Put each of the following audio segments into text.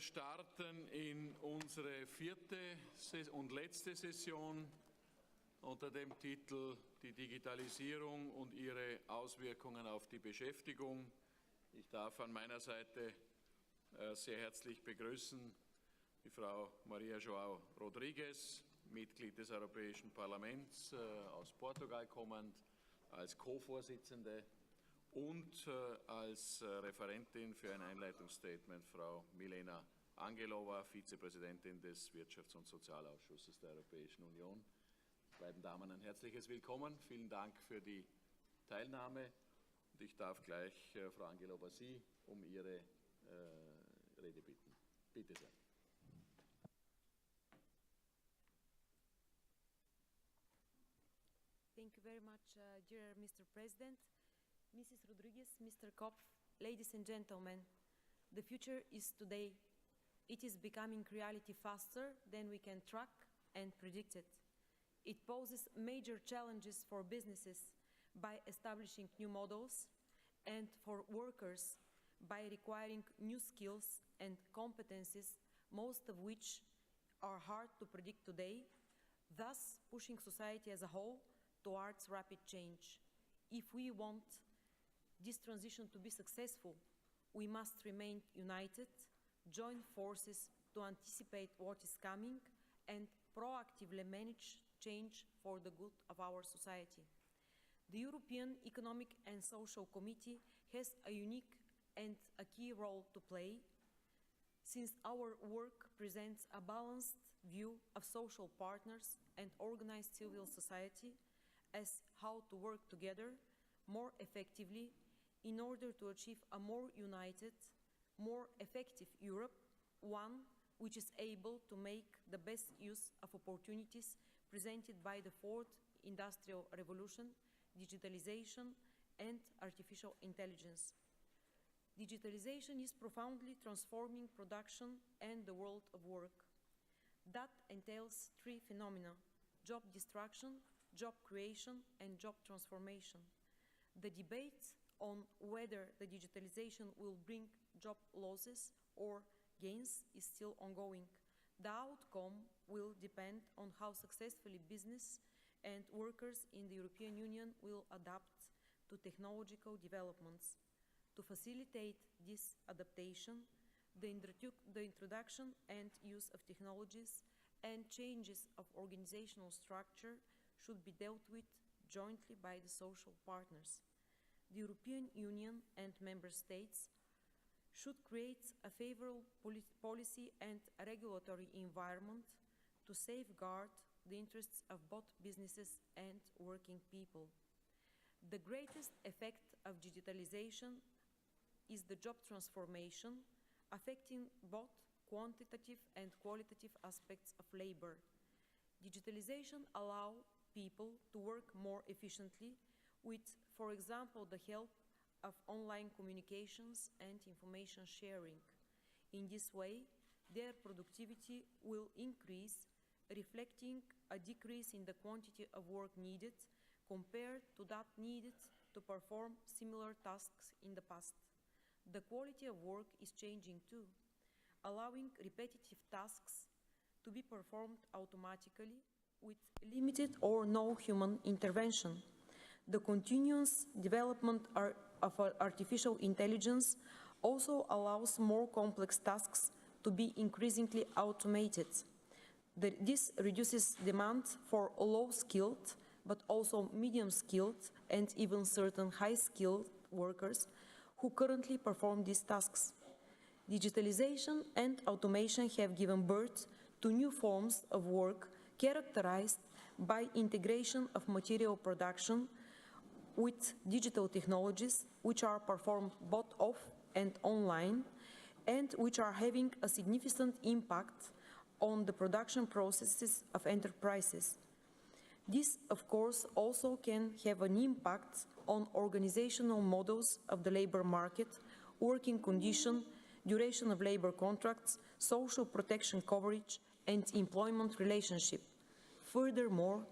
starten in unsere vierte und letzte Session unter dem Titel Die Digitalisierung und ihre Auswirkungen auf die Beschäftigung. Ich darf an meiner Seite sehr herzlich begrüßen die Frau Maria João RODRIGUES, Mitglied des Europäischen Parlaments, aus Portugal kommend, als Co-Vorsitzende und als Referentin für ein Einleitungsstatement Frau Milena ANGELOVA, Vizepräsidentin des Wirtschafts- und Sozialausschusses der Europäischen Union. Beiden Damen ein herzliches Willkommen. Vielen Dank für die Teilnahme. Und ich darf gleich Frau ANGELOVA Sie um Ihre Rede bitten. Bitte sehr. Thank you very much, dear Mr. President, Mrs. Rodriguez, Mr. Kopf, ladies and gentlemen. The future is today. It is becoming reality faster than we can track and predict it. It poses major challenges for businesses by establishing new models and for workers by requiring new skills and competencies, most of which are hard to predict today, thus pushing society as a whole towards rapid change. If we want this transition to be successful, we must remain united, join forces to anticipate what is coming, and proactively manage change for the good of our society. The European Economic and Social Committee has a unique and a key role to play, since our work presents a balanced view of social partners and organized civil society as how to work together more effectively in order to achieve a more united, more effective Europe, one which is able to make the best use of opportunities presented by the fourth industrial revolution, digitalization, and artificial intelligence. Digitalization is profoundly transforming production and the world of work. That entails three phenomena: job destruction, job creation, and job transformation. The debate on whether the digitalization will bring job losses or gains is still ongoing. The outcome will depend on how successfully business and workers in the European Union will adapt to technological developments. To facilitate this adaptation, the introduction and use of technologies and changes of organizational structure should be dealt with jointly by the social partners. The European Union and Member States should create a favorable policy and regulatory environment to safeguard the interests of both businesses and working people. The greatest effect of digitalization is the job transformation, affecting both quantitative and qualitative aspects of labor. Digitalization allows people to work more efficiently with, for example, the help of online communications and information sharing. In this way, their productivity will increase, reflecting a decrease in the quantity of work needed compared to that needed to perform similar tasks in the past. The quality of work is changing too, allowing repetitive tasks to be performed automatically with limited or no human intervention. The continuous development of artificial intelligence also allows more complex tasks to be increasingly automated. This reduces demand for low-skilled, but also medium-skilled and even certain high-skilled workers who currently perform these tasks. Digitalization and automation have given birth to new forms of work characterized by integration of material production with digital technologies, which are performed both off and online, and which are having a significant impact on the production processes of enterprises. This, of course, also can have an impact on organizational models of the labor market, working condition, duration of labor contracts, social protection coverage, and employment relationship. Furthermore,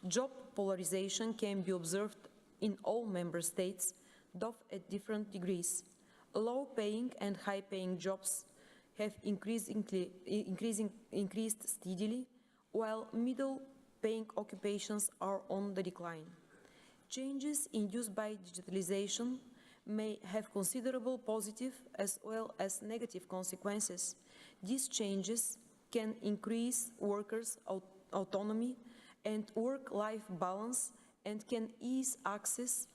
job polarization can be observed in all member states, though at different degrees. Low-paying and high-paying jobs have increased steadily, while middle-paying occupations are on the decline. Changes induced by digitalization may have considerable positive as well as negative consequences. These changes can increase workers' autonomy and work-life balance and can ease access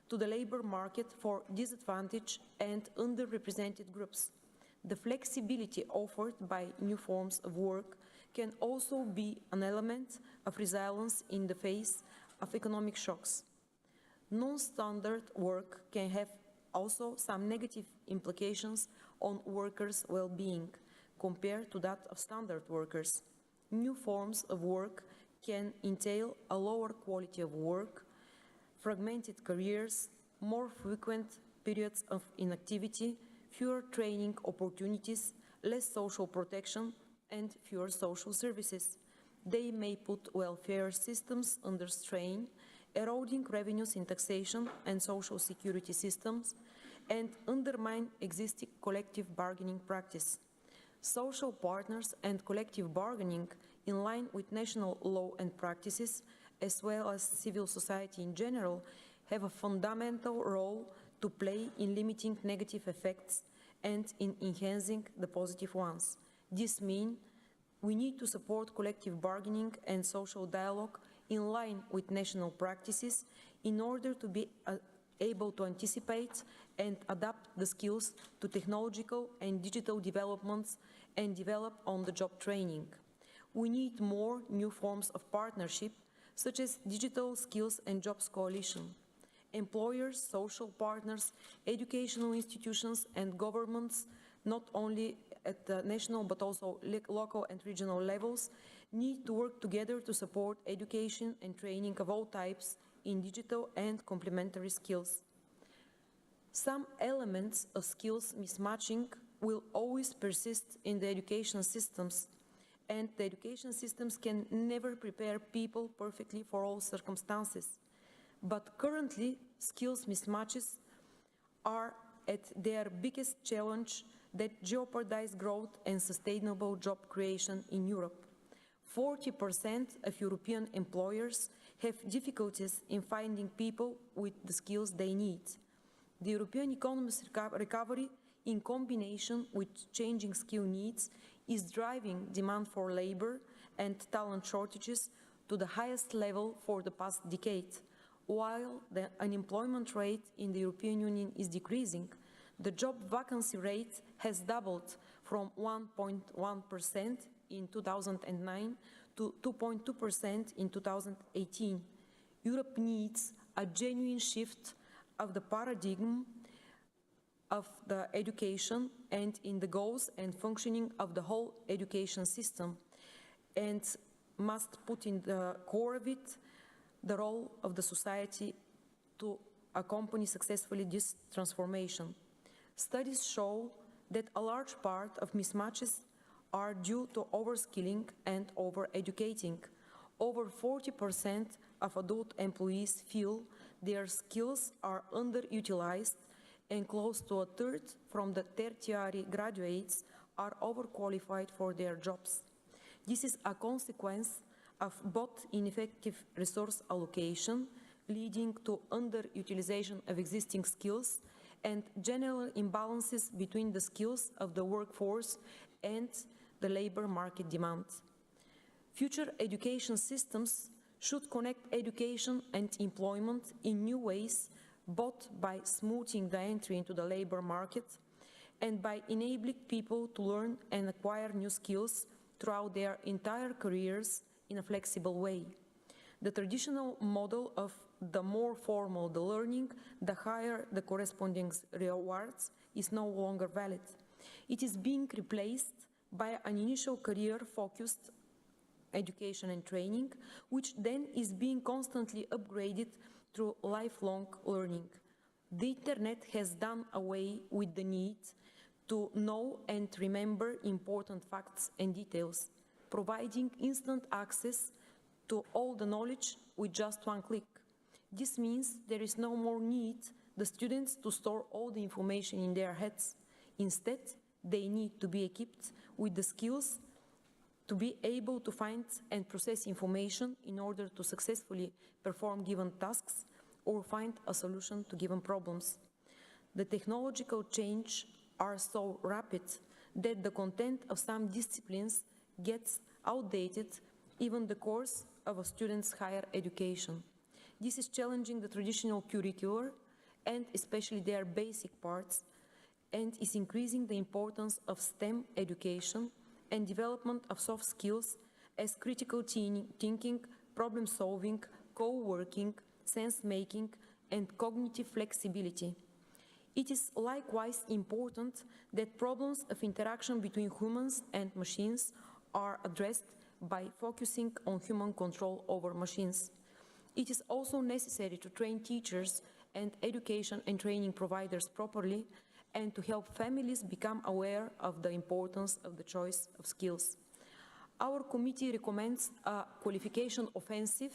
to the labor market for disadvantaged and underrepresented groups. The flexibility offered by new forms of work can also be an element of resilience in the face of economic shocks. Non-standard work can have also some negative implications on workers' well-being compared to that of standard workers. New forms of work can entail a lower quality of work, fragmented careers, more frequent periods of inactivity, fewer training opportunities, less social protection, and fewer social services. They may put welfare systems under strain, eroding revenues in taxation and social security systems, and undermine existing collective bargaining practice. Social partners and collective bargaining, in line with national law and practices, as well as civil society in general, have a fundamental role to play in limiting negative effects and in enhancing the positive ones. This means we need to support collective bargaining and social dialogue in line with national practices in order to be able to anticipate and adapt the skills to technological and digital developments and develop on-the-job training. We need more new forms of partnership, such as Digital Skills and Jobs Coalition. Employers, social partners, educational institutions and governments, not only at the national but also local and regional levels, need to work together to support education and training of all types in digital and complementary skills. Some elements of skills mismatching will always persist in the education systems, and the education systems can never prepare people perfectly for all circumstances. But currently, skills mismatches are at their biggest challenge that jeopardize growth and sustainable job creation in Europe. 40% of European employers have difficulties in finding people with the skills they need. The European economy's recovery, in combination with changing skill needs, is driving demand for labor and talent shortages to the highest level for the past decade. While the unemployment rate in the European Union is decreasing, the job vacancy rate has doubled from 1.1% in 2009 to 2.2% in 2018. Europe needs a genuine shift of the paradigm of the education and in the goals and functioning of the whole education system, and must put in the core of it the role of the society to accompany successfully this transformation. Studies show that a large part of mismatches are due to overskilling and over-educating. Over 40% of adult employees feel their skills are underutilized, and close to a third from the tertiary graduates are overqualified for their jobs. This is a consequence of both ineffective resource allocation, leading to underutilization of existing skills, and general imbalances between the skills of the workforce and the labor market demand. Future education systems should connect education and employment in new ways, both by smoothing the entry into the labor market and by enabling people to learn and acquire new skills throughout their entire careers in a flexible way. The traditional model of the more formal the learning, the higher the corresponding rewards is no longer valid. It is being replaced by an initial career-focused education and training, which then is being constantly upgraded through lifelong learning. The Internet has done away with the need to know and remember important facts and details, providing instant access to all the knowledge with just one click. This means there is no more need the students to store all the information in their heads. Instead, They need to be equipped with the skills to be able to find and process information in order to successfully perform given tasks or find a solution to given problems. The technological change are so rapid that the content of some disciplines gets outdated, even the course of a student's higher education. This is challenging the traditional curricular and especially their basic parts, and is increasing the importance of STEM education and development of soft skills as critical thinking, problem-solving, co-working, sense-making, and cognitive flexibility. It is likewise important that problems of interaction between humans and machines are addressed by focusing on human control over machines. It is also necessary to train teachers and education and training providers properly, and to help families become aware of the importance of the choice of skills. Our committee recommends a qualification offensive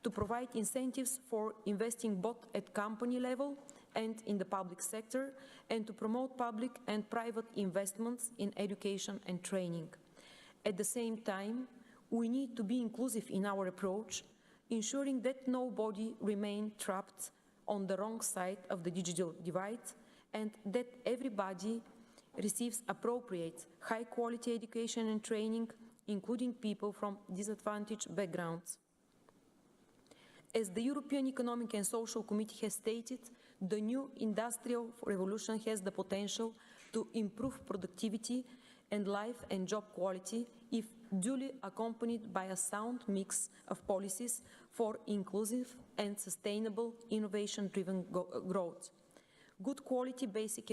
to provide incentives for investing both at company level and in the public sector, and to promote public and private investments in education and training. At the same time, we need to be inclusive in our approach, ensuring that nobody remains trapped on the wrong side of the digital divide, and that everybody receives appropriate, high-quality education and training, including people from disadvantaged backgrounds. As the European Economic and Social Committee has stated, the new industrial revolution has the potential to improve productivity and life and job quality if duly accompanied by a sound mix of policies for inclusive and sustainable innovation-driven growth. Good quality basic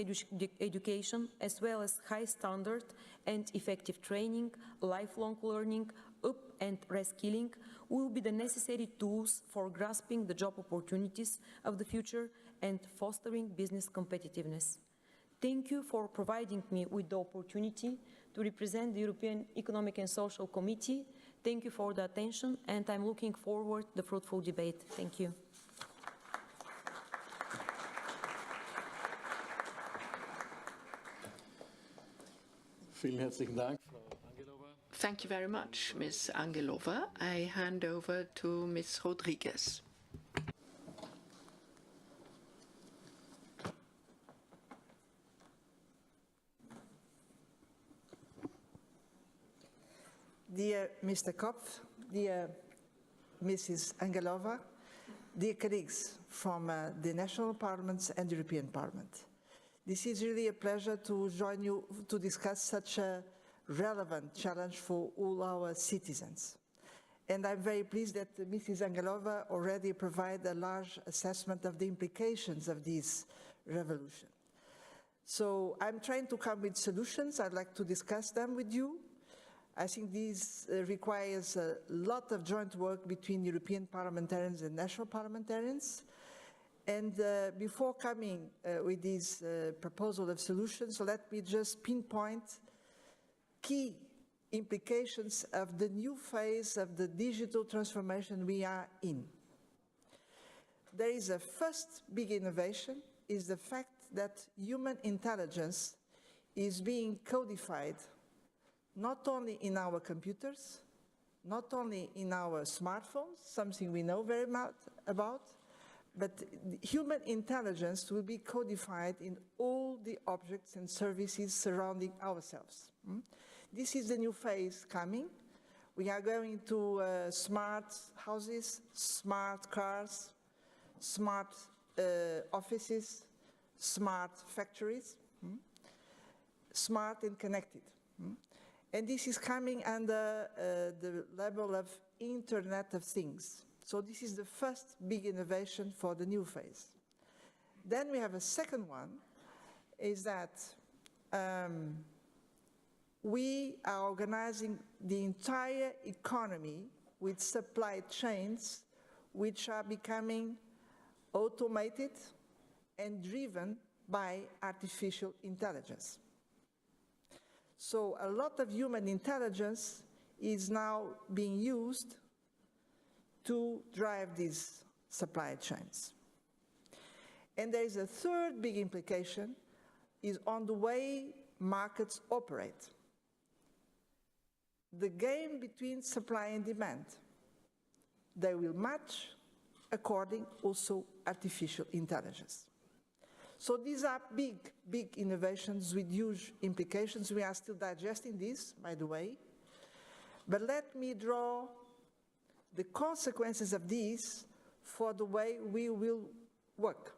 education, as well as high standard and effective training, lifelong learning, up- and reskilling will be the necessary tools for grasping the job opportunities of the future and fostering business competitiveness. Thank you for providing me with the opportunity to represent the European Economic and Social Committee. Thank you for the attention, and I'm looking forward to the fruitful debate. Thank you. Vielen herzlichen Dank, Frau Angelova. Thank you very much, Ms. Angelova. I hand over to Ms. Rodriguez. Dear Mr. Kopf, dear Mrs. Angelova, dear colleagues from the national parliaments and the European Parliament. This is really a pleasure to join you to discuss such a relevant challenge for all our citizens. And I'm very pleased that Mrs. Angelova already provided a large assessment of the implications of this revolution. So I'm trying to come with solutions. I'd like to discuss them with you. I think this requires a lot of joint work between European parliamentarians and national parliamentarians. And before coming with this proposal of solutions, let me just pinpoint key implications of the new phase of the digital transformation we are in. There is a first big innovation, is the fact that human intelligence is being codified not only in our computers, not only in our smartphones, something we know very much about, but human intelligence will be codified in all the objects and services surrounding ourselves. This is the new phase coming. We are going to smart houses, smart cars, smart offices, smart factories, smart and connected. And this is coming under the level of Internet of Things. So this is the first big innovation for the new phase. Then we have a second one, is that we are organizing the entire economy with supply chains which are becoming automated and driven by artificial intelligence. So a lot of human intelligence is now being used to drive these supply chains. And there is a third big implication, is on the way markets operate. The game between supply and demand. They will match according also artificial intelligence. So these are big, big innovations with huge implications. We are still digesting this, by the way. But let me draw the consequences of these for the way we will work,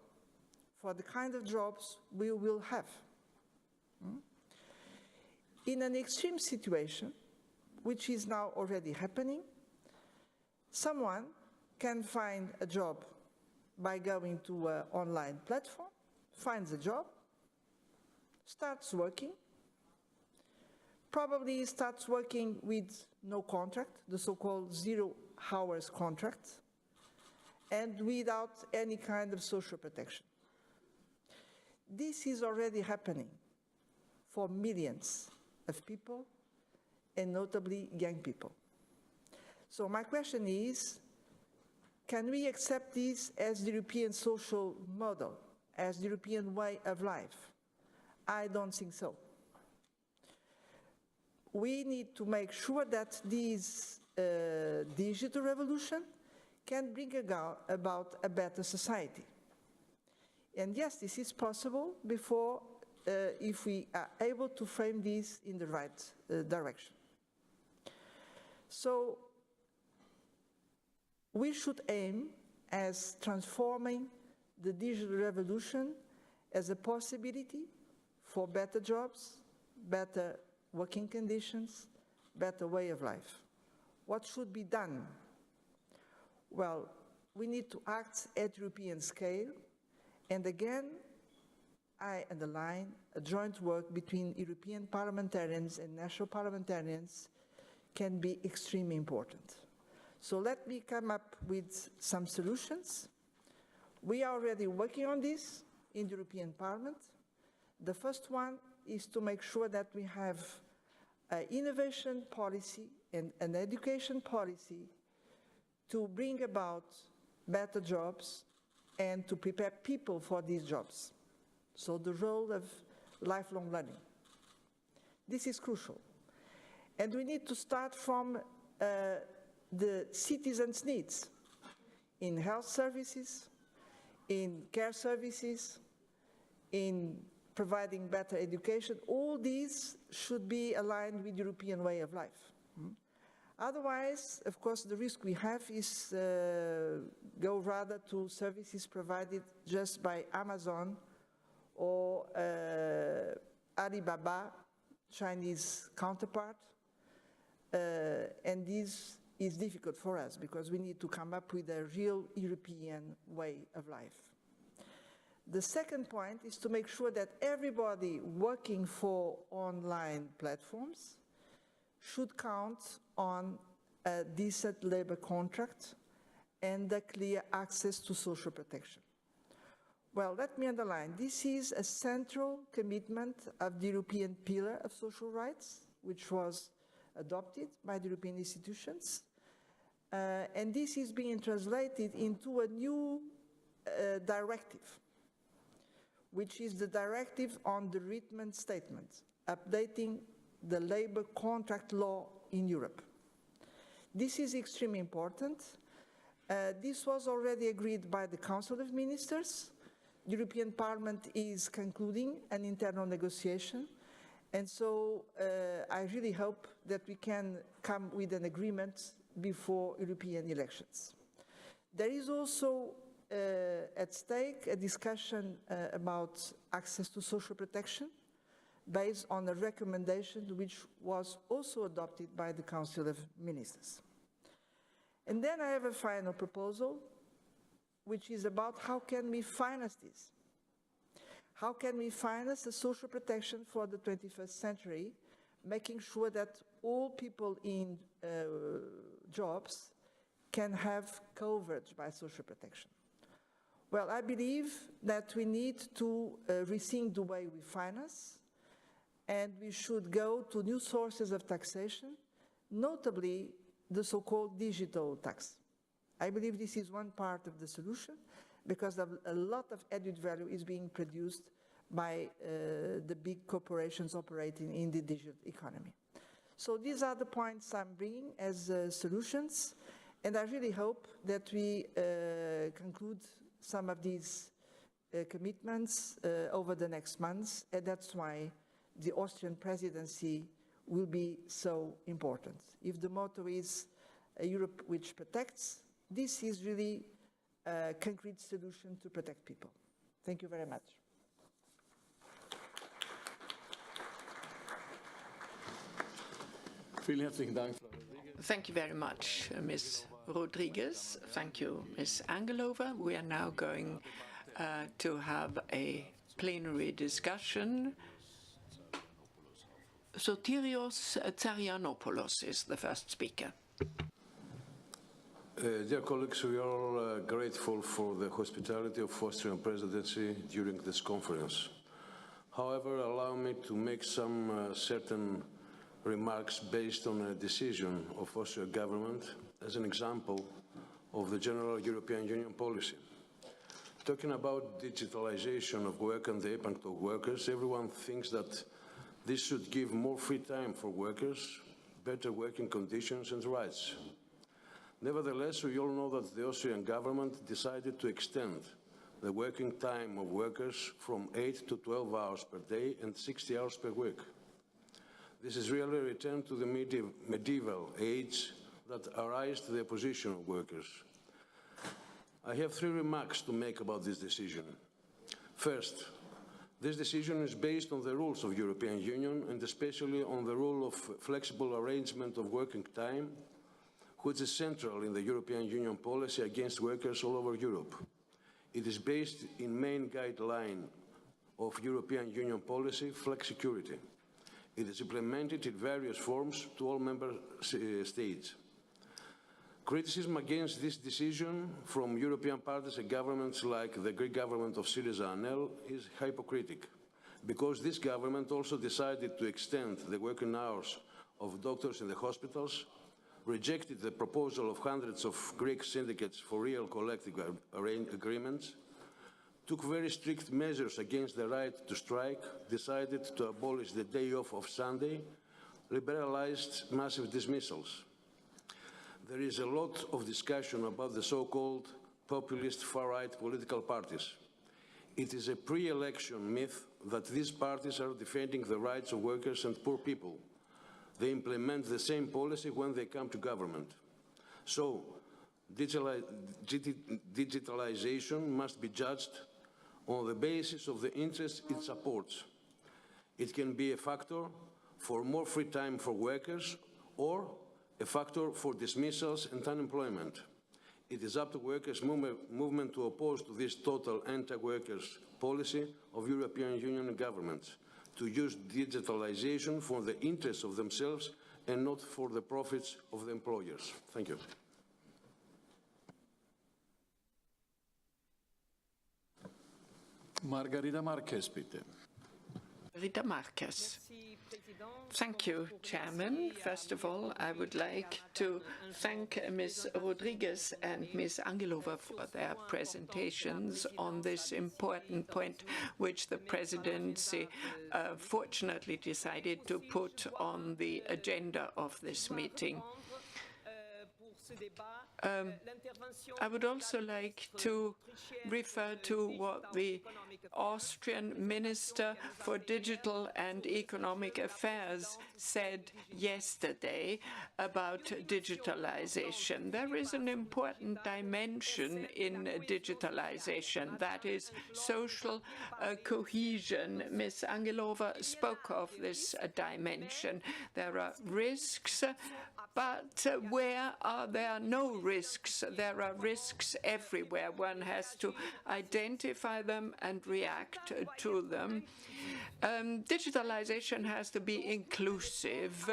for the kind of jobs we will have. In an extreme situation, which is now already happening, someone can find a job by going to an online platform, finds a job, starts working, probably starts working with no contract, the so-called 0 hours contract, and without any kind of social protection. This is already happening for millions of people, and notably young people. So my question is, can we accept this as the European social model, as the European way of life? I don't think so. We need to make sure that this digital revolution can bring about a better society. And yes, this is possible if we are able to frame this in the right direction. So we should aim as transforming the digital revolution as a possibility for better jobs, better working conditions, better way of life. What should be done? Well, we need to act at European scale, and again, I underline a joint work between European parliamentarians and national parliamentarians can be extremely important. So let me come up with some solutions. We are already working on this in the European Parliament. The first one is to make sure that we have an innovation policy and an education policy to bring about better jobs and to prepare people for these jobs. So the role of lifelong learning. This is crucial. And we need to start from the citizens' needs in health services, in care services, in providing better education. All these should be aligned with the European way of life. Otherwise, of course, the risk we have is go rather to services provided just by Amazon or Alibaba, Chinese counterpart, and this is difficult for us because we need to come up with a real European way of life. The second point is to make sure that everybody working for online platforms should count on a decent labor contract and a clear access to social protection. Well, let me underline, this is a central commitment of the European Pillar of Social Rights, which was adopted by the European institutions. And this is being translated into a new directive, which is the directive on the written statement, updating the labor contract law in Europe. This is extremely important. This was already agreed by the Council of Ministers. The European Parliament is concluding an internal negotiation, and so I really hope that we can come with an agreement before European elections. There is also at stake a discussion about access to social protection based on a recommendation which was also adopted by the Council of Ministers. And then I have a final proposal, which is about how can we finance this? How can we finance the social protection for the 21st century, making sure that all people in jobs can have coverage by social protection? Well, I believe that we need to rethink the way we finance, and we should go to new sources of taxation, notably the so-called digital tax. I believe this is one part of the solution, because a lot of added value is being produced by the big corporations operating in the digital economy. So these are the points I'm bringing as solutions, and I really hope that we conclude some of these commitments over the next months, and that's why the Austrian presidency will be so important. If the motto is a Europe which protects, this is really a concrete solution to protect people. Thank you very much. Thank you very much, Ms. Rodrigues. Thank you, Ms. Angelova. We are now going to have a plenary discussion. Sotirios Tsarianopoulos is the first speaker. Dear colleagues, we are all grateful for the hospitality of Austrian presidency during this conference. However, allow me to make some certain remarks based on a decision of Austrian government as an example of the general European Union policy. Talking about digitalization of work and the impact of workers, everyone thinks that this should give more free time for workers, better working conditions and rights. Nevertheless, we all know that the Austrian government decided to extend the working time of workers from 8 to 12 hours per day and 60 hours per week. This is really a return to the medieval age that aroused the opposition of workers. I have three remarks to make about this decision. First, this decision is based on the rules of the European Union and especially on the rule of flexible arrangement of working time, which is central in the European Union policy against workers all over Europe. It is based in main guideline of European Union policy, flexicurity. It is implemented in various forms to all member states. Criticism against this decision from European parties and governments like the Greek government of Syriza ANEL is hypocritical, because this government also decided to extend the working hours of doctors in the hospitals, rejected the proposal of hundreds of Greek syndicates for real collective agreements, took very strict measures against the right to strike, decided to abolish the day off of Sunday, liberalized massive dismissals. There is a lot of discussion about the so-called populist far-right political parties. It is a pre-election myth that these parties are defending the rights of workers and poor people. They implement the same policy when they come to government. So, digitalization must be judged on the basis of the interests it supports. It can be a factor for more free time for workers or a factor for dismissals and unemployment. It is up to workers' movement to oppose to this total anti-workers policy of European Union governments, to use digitalization for the interests of themselves and not for the profits of the employers. Thank you. Margarida Marquez, bitte. Margarida Marquez. Thank you, Chairman. First of all, I would like to thank Ms. Rodrigues and Ms. Angelova for their presentations on this important point, which the presidency fortunately decided to put on the agenda of this meeting. I would also like to refer to what the Austrian Minister for Digital and Economic Affairs said yesterday about digitalization. There is an important dimension in digitalization, that is social cohesion. Ms. Angelova spoke of this dimension. There are risks, but where are there no risks? There are risks everywhere. One has to identify them and react to them. Digitalization has to be inclusive.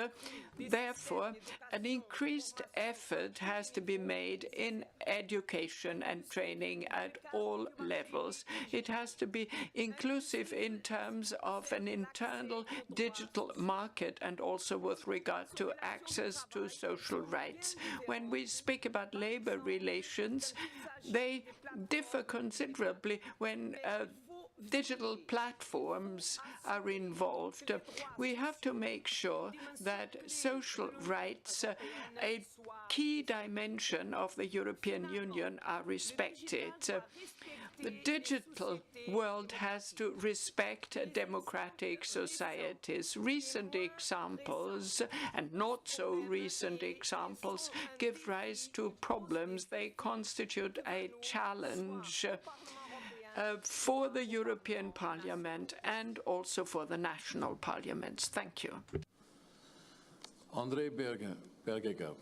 Therefore, an increased effort has to be made in education and training at all levels. It has to be inclusive in terms of an internal digital market and also with regard to access to social rights. When we speak about labor relations, they differ considerably when digital platforms are involved. We have to make sure that social rights, a key dimension of the European Union, are respected. The digital world has to respect democratic societies. Recent examples and not so recent examples give rise to problems. They constitute a challenge for the European Parliament and also for the national parliaments. Thank you. André Bergegaard.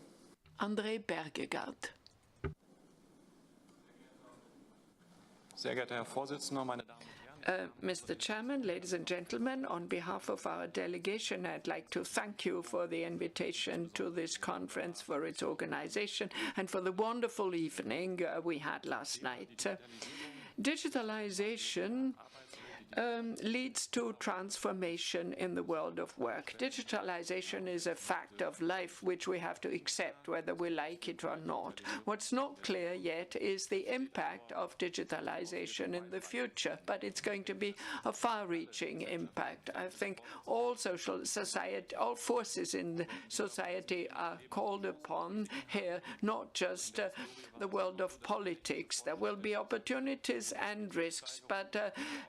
André Bergegaard. Sehr geehrter Herr Vorsitzender, meine Damen und Herren. Mr. Chairman, ladies and gentlemen, on behalf of our delegation, I'd like to thank you for the invitation to this conference, for its organization, and for the wonderful evening we had last night. Digitalization leads to transformation in the world of work. Digitalization is a fact of life which we have to accept whether we like it or not. What's not clear yet is the impact of digitalization in the future, but it's going to be a far-reaching impact. I think all forces in society are called upon here, not just the world of politics. There will be opportunities and risks, but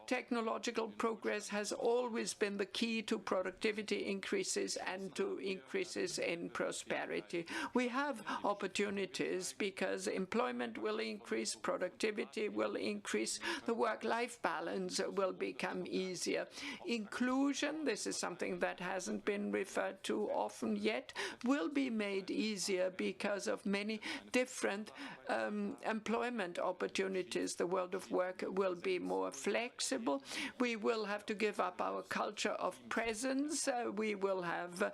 technological progress has always been the key to productivity increases and to increases in prosperity. We have opportunities because employment will increase, productivity will increase, the work-life balance will become easier. Inclusion, this is something that hasn't been referred to often yet, will be made easier because of many different employment opportunities. The world of work will be more flexible. We will have to give up our culture of presence. We will have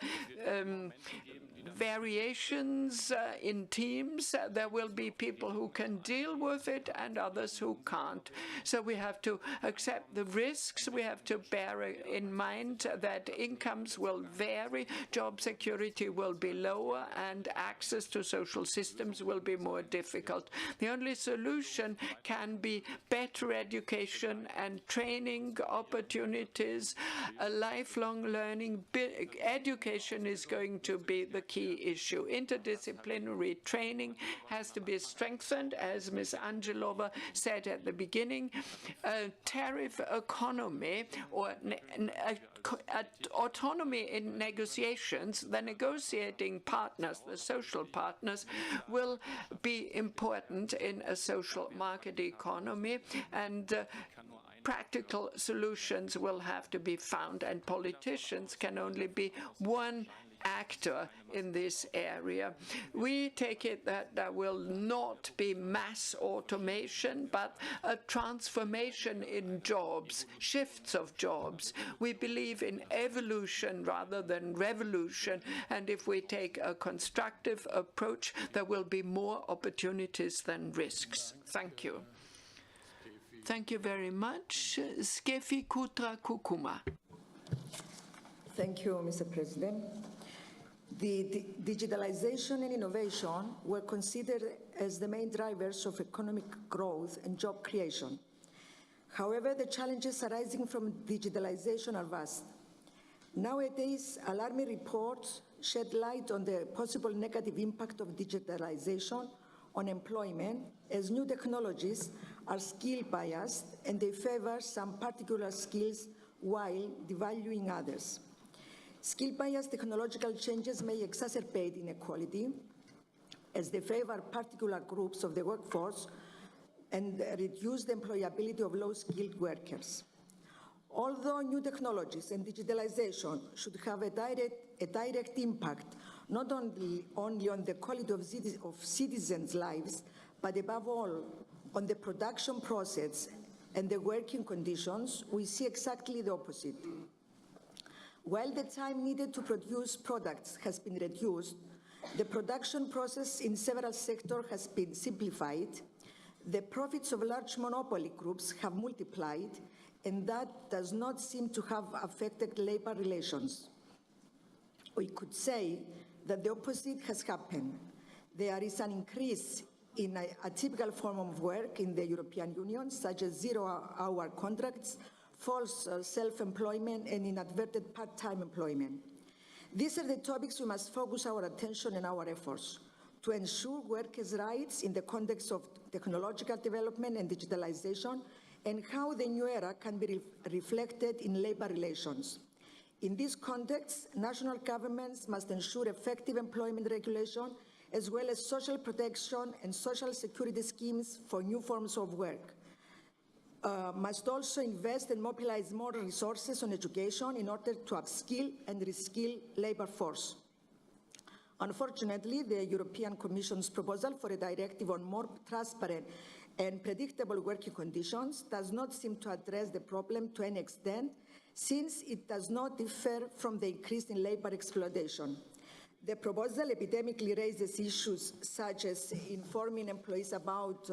variations in teams. There will be people who can deal with it and others who can't. So we have to accept the risks. We have to bear in mind that incomes will vary, job security will be lower, and access to social systems will be more difficult. The only solution can be better education and training opportunities, a lifelong learning. Education is going to be the key issue. Interdisciplinary training has to be strengthened, as Ms. ANGELOVA said at the beginning. Tariff economy or autonomy in negotiations, the negotiating partners, the social partners, will be important in a social market economy, and practical solutions will have to be found, and politicians can only be one actor in this area. We take it that there will not be mass automation, but a transformation in jobs, shifts of jobs. We believe in evolution rather than revolution, and if we take a constructive approach, there will be more opportunities than risks. Thank you. Thank you very much. Skefi Kutra Kukuma. Thank you, Mr. President. The digitalization and innovation were considered as the main drivers of economic growth and job creation. However, the challenges arising from digitalization are vast. Nowadays, alarming reports shed light on the possible negative impact of digitalization on employment, as new technologies are skill-biased and they favor some particular skills while devaluing others. Skill-biased technological changes may exacerbate inequality as they favor particular groups of the workforce and reduce the employability of low-skilled workers. Although new technologies and digitalization should have a direct impact not only on the quality of citizens' lives, but above all on the production process and the working conditions, we see exactly the opposite. While the time needed to produce products has been reduced, the production process in several sectors has been simplified, the profits of large monopoly groups have multiplied, and that does not seem to have affected labor relations. We could say that the opposite has happened. There is an increase in a typical form of work in the European Union, such as zero-hour contracts, false self-employment, and inadvertent part-time employment. These are the topics we must focus our attention and our efforts to ensure workers' rights in the context of technological development and digitalization, and how the new era can be reflected in labor relations. In this context, national governments must ensure effective employment regulation, as well as social protection and social security schemes for new forms of work. Must also invest and mobilize more resources on education in order to upskill and reskill labor force. Unfortunately, the European Commission's proposal for a directive on more transparent and predictable working conditions does not seem to address the problem to any extent, since it does not differ from the increase in labor exploitation. The proposal epidemically raises issues such as informing employees about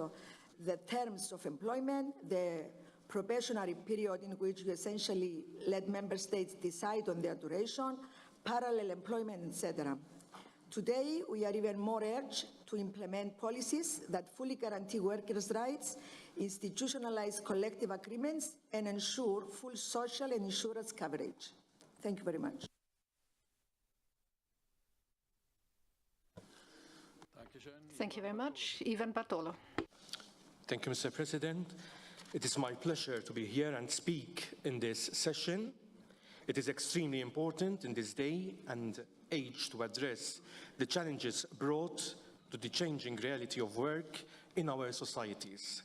the terms of employment, the probationary period in which you essentially let member states decide on their duration, parallel employment, etc. Today, we are even more urged to implement policies that fully guarantee workers' rights, institutionalize collective agreements, and ensure full social and insurance coverage. Thank you very much. Thank you very much. Ivan Bartolo. Thank you, Mr. President. It is my pleasure to be here and speak in this session. It is extremely important in this day and age to address the challenges brought to the changing reality of work in our societies.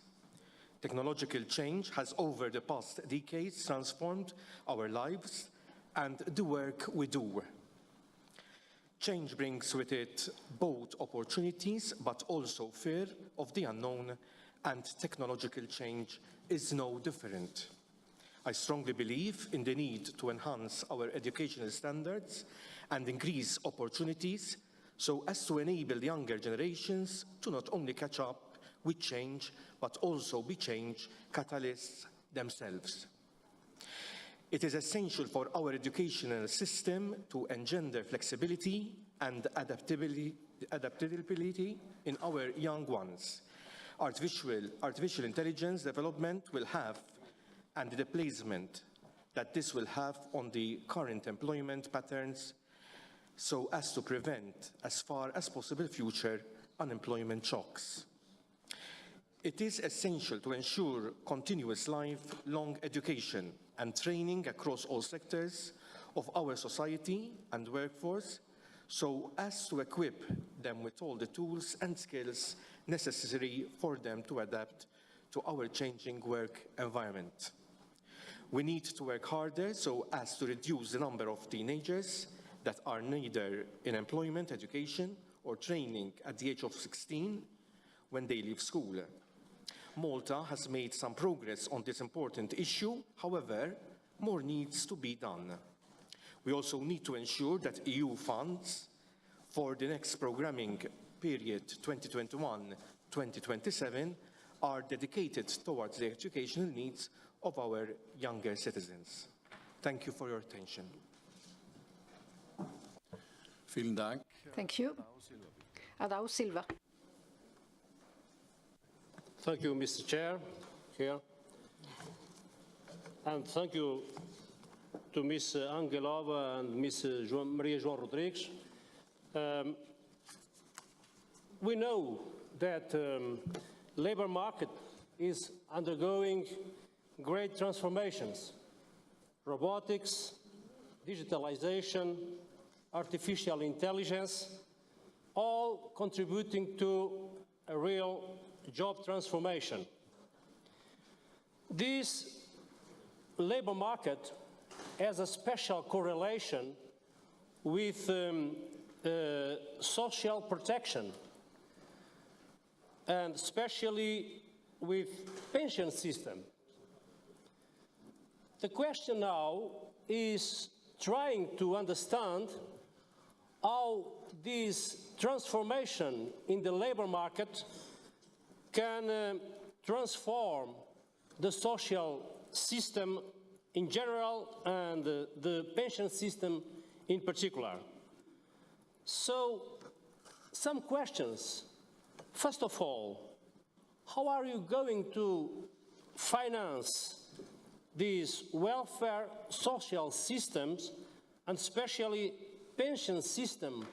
Technological change has over the past decades transformed our lives and the work we do. Change brings with it both opportunities but also fear of the unknown, and technological change is no different. I strongly believe in the need to enhance our educational standards and increase opportunities so as to enable younger generations to not only catch up with change, but also be change catalysts themselves. It is essential for our educational system to engender flexibility and adaptability in our young ones. Artificial intelligence development will have, and the placement that this will have on the current employment patterns, so as to prevent, as far as possible, future unemployment shocks. It is essential to ensure continuous lifelong education and training across all sectors of our society and workforce, so as to equip them with all the tools and skills necessary for them to adapt to our changing work environment. We need to work harder so as to reduce the number of teenagers that are neither in employment, education, or training at the age of 16 when they leave school. Malta has made some progress on this important issue. However, more needs to be done. We also need to ensure that EU funds for the next programming period 2021-2027 are dedicated towards the educational needs of our younger citizens. Thank you for your attention. Vielen Dank. Thank you. Adão Silva. Thank you, Mr. Chair, here. And thank you to Ms. Angelova and Ms. Maria João Rodrigues. We know that labor market is undergoing great transformations. Robotics, digitalization, artificial intelligence, all contributing to a real job transformation. This labor market has a special correlation with social protection, and especially with pension system. The question now is trying to understand how this transformation in the labor market can transform the social system in general and the pension system in particular. So, some questions First of all, how are you going to finance these welfare social systems, and especially pension system,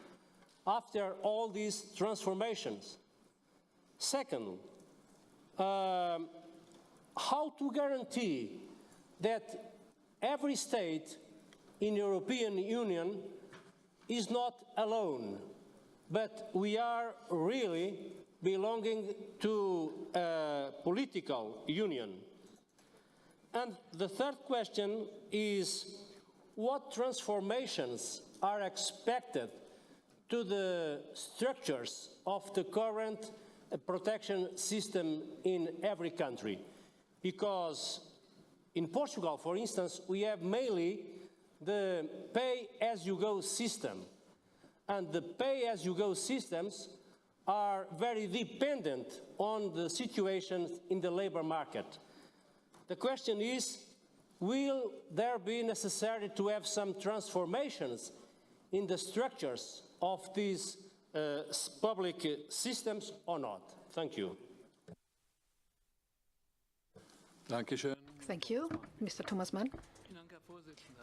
after all these transformations? Second, how to guarantee that every state in European Union is not alone, but we are really belonging to a political union? And the third question is, what transformations are expected to the structures of the current protection system in every country? Because in Portugal, for instance, we have mainly the pay-as-you-go system. And the pay-as-you-go systems are very dependent on the situation in the labor market. The question is, will there be necessary to have some transformations in the structures of these public systems or not? Thank you. Dankeschön. Thank you. Mr. Thomas Mann.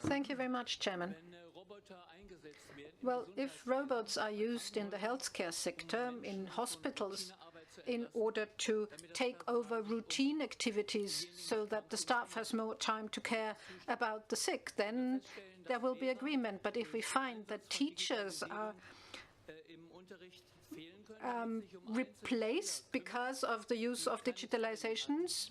Thank you very much, Chairman. Well, if robots are used in the healthcare sector, in hospitals, in order to take over routine activities so that the staff has more time to care about the sick, then there will be agreement. But if we find that teachers are replaced because of the use of digitalizations,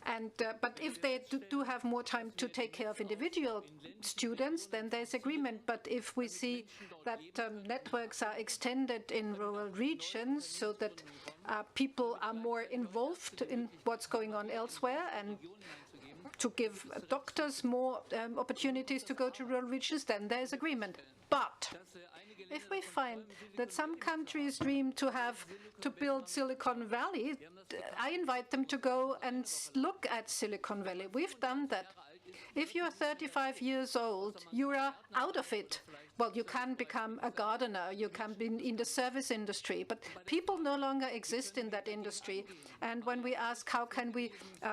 and but if they do have more time to take care of individual students, then there's agreement. But if we see that networks are extended in rural regions so that people are more involved in what's going on elsewhere, and to give doctors more opportunities to go to rural regions, then there's agreement. But if we find that some countries dream to build Silicon Valley, I invite them to go and look at Silicon Valley. We've done that. If you're 35 years old, you are out of it. Well, you can become a gardener, you can be in the service industry, but people no longer exist in that industry. And when we ask how can we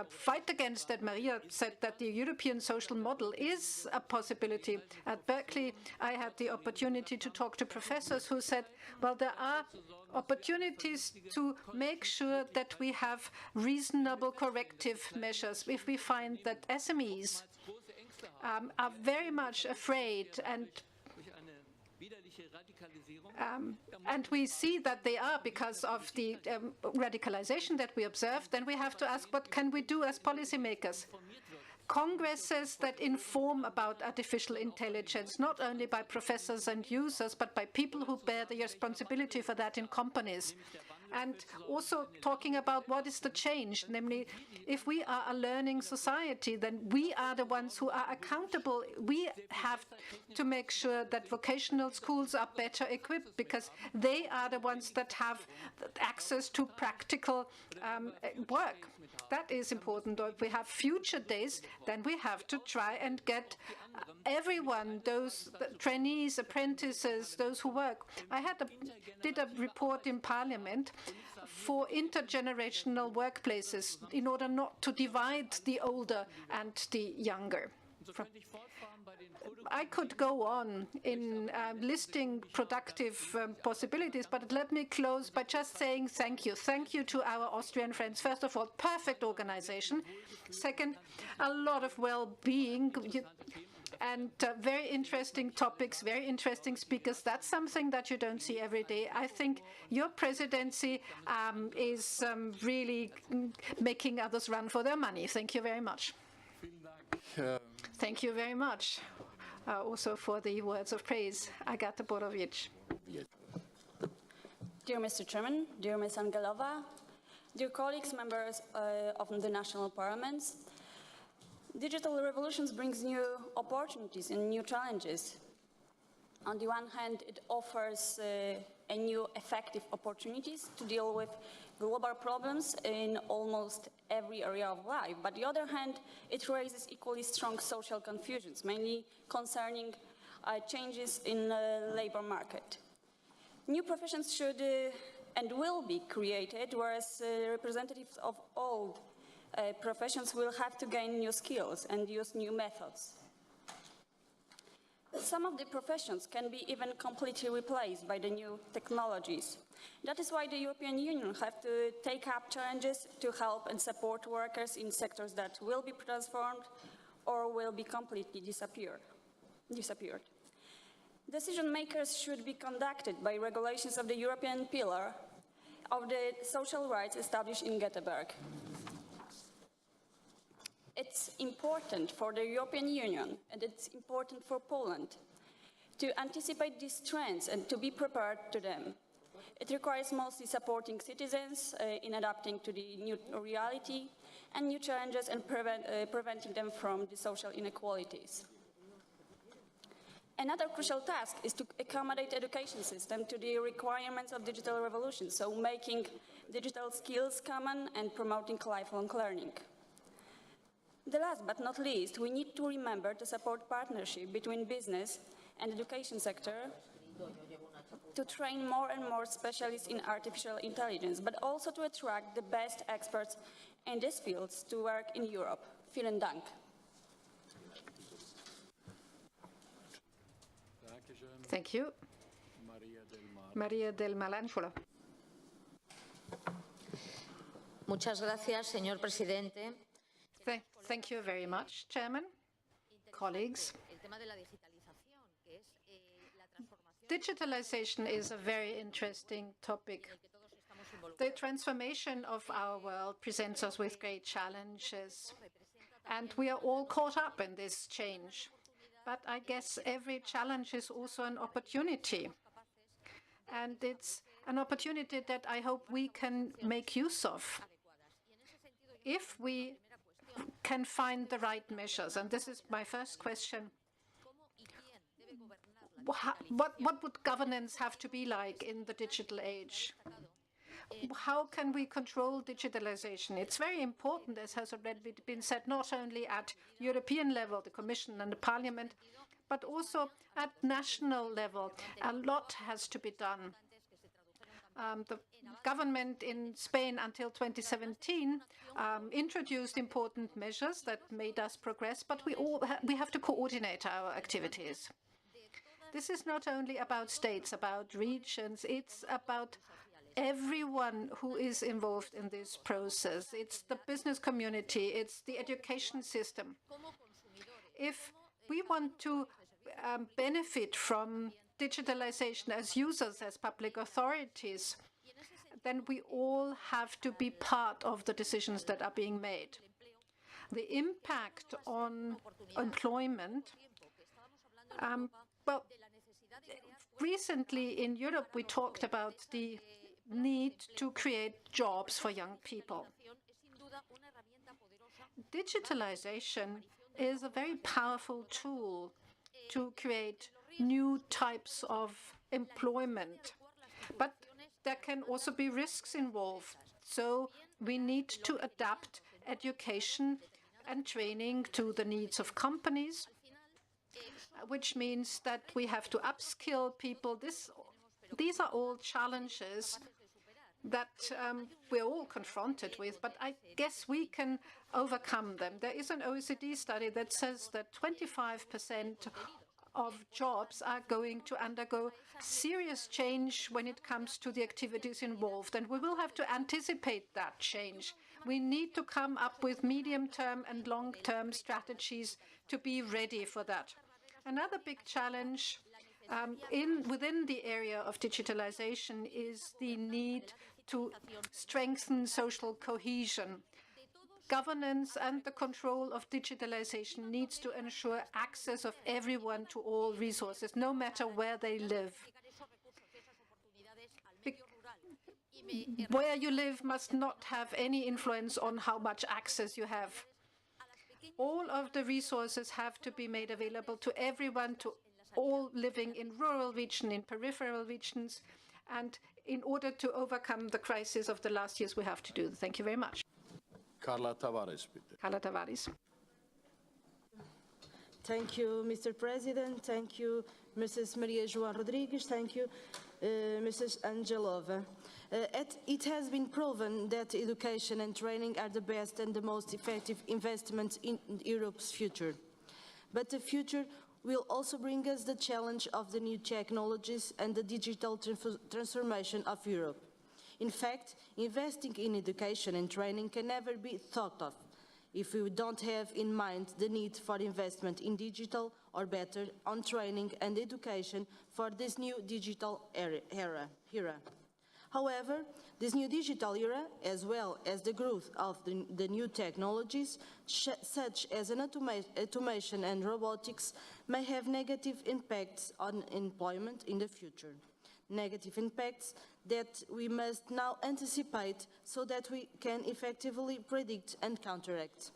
fight against that, Maria said that the European social model is a possibility. At Berkeley, I had the opportunity to talk to professors who said, well, there are opportunities to make sure that we have reasonable corrective measures. If we find that SMEs are very much afraid and we see that they are because of the radicalization that we observe, then we have to ask, what can we do as policymakers? Congresses that inform about artificial intelligence, not only by professors and users, but by people who bear the responsibility for that in companies. And also talking about what is the change, namely, if we are a learning society, then we are the ones who are accountable. We have to make sure that vocational schools are better equipped, because they are the ones that have access to practical work. That is important. Or if we have future days, then we have to try and get everyone, those trainees, apprentices, those who work. I did a report in Parliament for intergenerational workplaces in order not to divide the older and the younger. I could go on in listing productive possibilities, but let me close by just saying thank you. Thank you to our Austrian friends. First of all, perfect organization. Second, a lot of well-being and very interesting topics, very interesting speakers. That's something that you don't see every day. I think your presidency is really making others run for their money. Thank you very much. Thank you very much. Also for the words of praise. Agata Borovic. Dear Mr. Chairman, dear Ms. Angelova, dear colleagues, members of the national parliaments, digital revolutions brings new opportunities and new challenges. On the one hand, it offers a new effective opportunities to deal with global problems in almost every area of life. But on the other hand, it raises equally strong social confusions, mainly concerning changes in the labor market. New professions should and will be created, whereas representatives of all professions will have to gain new skills and use new methods. Some of the professions can be even completely replaced by the new technologies. That is why the European Union has to take up challenges to help and support workers in sectors that will be transformed or will be completely disappeared. Decision makers should be conducted by regulations of the European Pillar of the Social Rights established in Göteborg. It's important for the European Union, and it's important for Poland, to anticipate these trends and to be prepared to them. It requires mostly supporting citizens in adapting to the new reality and new challenges and preventing them from the social inequalities. Another crucial task is to accommodate the education system to the requirements of digital revolution, so making digital skills common and promoting lifelong learning. The last but not least, we need to remember to support partnership between business and education sector to train more and more specialists in artificial intelligence, but also to attract the best experts in these fields to work in Europe. Vielen Dank. Thank you. Maria del Mar. Muchas gracias, señor presidente. Thank you very much, Chairman, colleagues. Digitalization is a very interesting topic. The transformation of our world presents us with great challenges, and we are all caught up in this change. But I guess every challenge is also an opportunity, and it's an opportunity that I hope we can make use of if we can find the right measures. And this is my first question. What would governance have to be like in the digital age? How can we control digitalization? It's very important, as has already been said, not only at European level, the Commission and the Parliament, but also at national level. A lot has to be done. The government in Spain until 2017 introduced important measures that made us progress, but we have to coordinate our activities. This is not only about states, about regions, it's about everyone who is involved in this process. It's the business community, it's the education system. If we want to benefit from digitalization as users, as public authorities, then we all have to be part of the decisions that are being made. The impact on employment, well, recently in Europe we talked about the need to create jobs for young people. Digitalization is a very powerful tool to create new types of employment, but there can also be risks involved. So we need to adapt education and training to the needs of companies, which means that we have to upskill people. These are all challenges that we're all confronted with, but I guess we can overcome them. There is an OECD study that says that 25% of jobs are going to undergo serious change when it comes to the activities involved, and we will have to anticipate that change. We need to come up with medium-term and long-term strategies to be ready for that. Another big challenge within the area of digitalization is the need to strengthen social cohesion. Governance and the control of digitalization needs to ensure access of everyone to all resources, no matter where they live. Where you live must not have any influence on how much access you have. All of the resources have to be made available to everyone, to all living in rural regions, in peripheral regions, and in order to overcome the crisis of the last years, we have to do. Thank you very much. Carla Tavares, bitte. Carla Tavares. Thank you, Mr. President. Thank you, Mrs. Maria João Rodrigues, thank you. Mrs. Angelova. It has been proven that education and training are the best and the most effective investments in Europe's future. But the future will also bring us the challenge of the new technologies and the digital transformation of Europe. In fact, investing in education and training can never be thought of if we don't have in mind the need for investment in digital, or better, on training and education for this new digital era. However, this new digital era, as well as the growth of the new technologies, such as automation and robotics, may have negative impacts on employment in the future. Negative impacts that we must now anticipate so that we can effectively predict and counteract.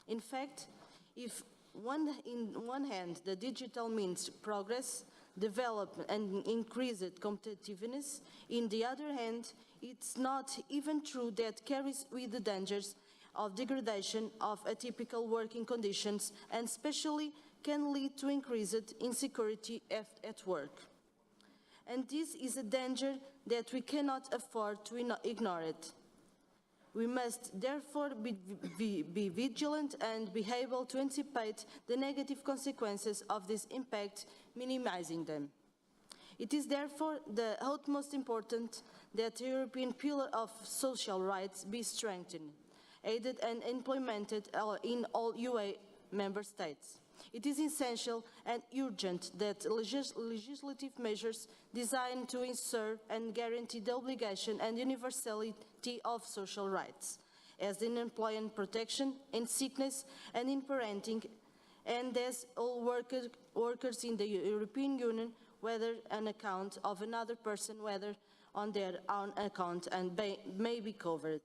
In fact, if in one hand the digital means progress, development and increased competitiveness, in the other hand, it's not even true that carries with the dangers of degradation of atypical working conditions and especially can lead to increased insecurity at work. And this is a danger that we cannot afford to ignore it. We must therefore be vigilant and be able to anticipate the negative consequences of this impact, minimizing them. It is therefore the utmost important that the European pillar of social rights be strengthened, aided and implemented in all UE member states. It is essential and urgent that legislative measures designed to ensure and guarantee the obligation and universality of social rights, as in employment protection, in sickness and in parenting, and as all workers in the European Union, whether on account of another person, whether on their own account, and may be covered.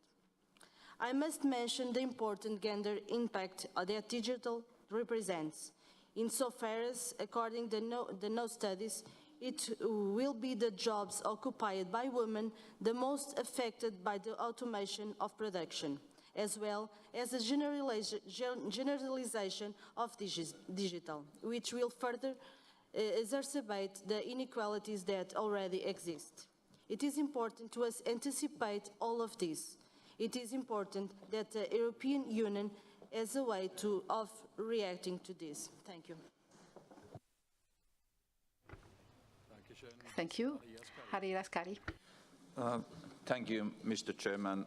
I must mention the important gender impact that digital represents, insofar as, according to the no studies, it will be the jobs occupied by women the most affected by the automation of production, as well as the generalization of digital, which will further exacerbate the inequalities that already exist. It is important to us anticipate all of this. It is important that the European Union as a way of reacting to this. Thank you. Thank you. Harry Raskari. Thank you, Mr. Chairman.